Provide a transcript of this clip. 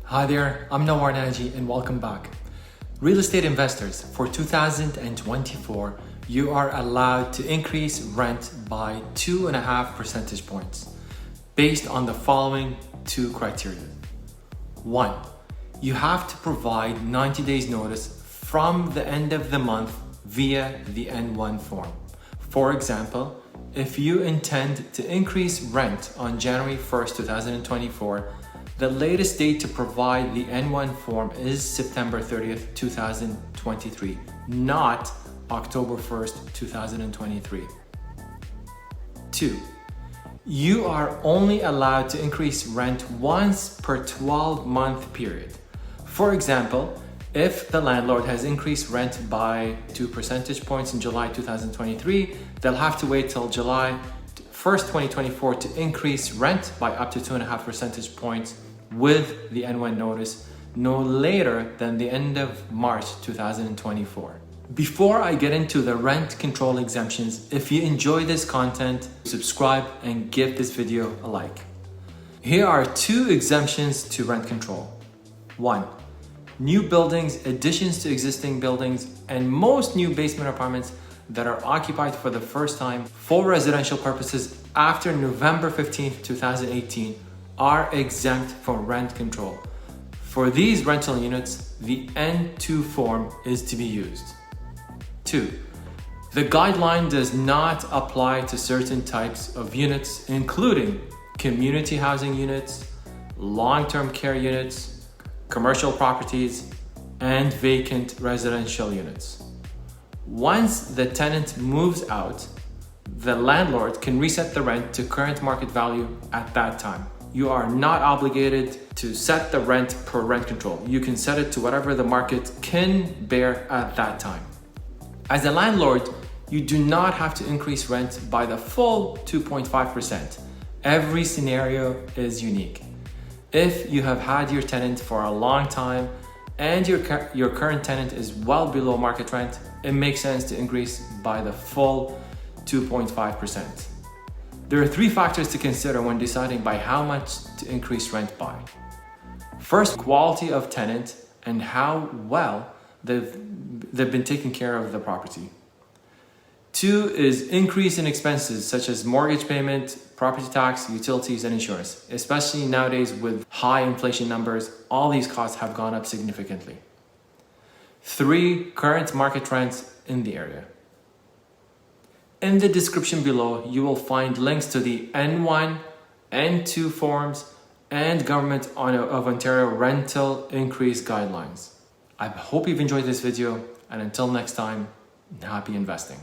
Hi there, I'm Nawar Naji and welcome back. Real estate investors, for 2024, you are allowed to increase rent by 2.5 percentage points based on the following two criteria. One, you have to provide 90 days notice from the end of the month via the N1 form. For example, if you intend to increase rent on January 1st, 2024, the latest date to provide the N1 form is September 30th, 2023, not October 1st, 2023. 2. You are only allowed to increase rent once per 12-month period. For example, if the landlord has increased rent by 2 percentage points in July 2023, they'll have to wait till July 1st, 2024 to increase rent by up to 2.5 percentage points with the N1 notice no later than the end of March 2024. Before I get into the rent control exemptions, if you enjoy this content, subscribe and give this video a like. Here are two exemptions to rent control. 1. New buildings, additions to existing buildings, and most new basement apartments that are occupied for the first time for residential purposes after November 15th, 2018 are exempt from rent control. For these rental units, the N2 form is to be used. 2. The guideline does not apply to certain types of units, including community housing units, long-term care units, commercial properties, and vacant residential units. Once the tenant moves out, the landlord can reset the rent to current market value at that time. You are not obligated to set the rent per rent control. You can set it to whatever the market can bear at that time. As a landlord, you do not have to increase rent by the full 2.5%. Every scenario is unique. If you have had your tenant for a long time and your current tenant is well below market rent, it makes sense to increase by the full 2.5%. There are three factors to consider when deciding by how much to increase rent by. First, quality of tenant and how well they've been taking care of the property. 2 is increase in expenses such as mortgage payment, property tax, utilities, and insurance. Especially nowadays with high inflation numbers, all these costs have gone up significantly. 3, current market rents in the area. In the description below, you will find links to the N1, N2 forms, and Government of Ontario rental increase guidelines. I hope you've enjoyed this video, and until next time, happy investing.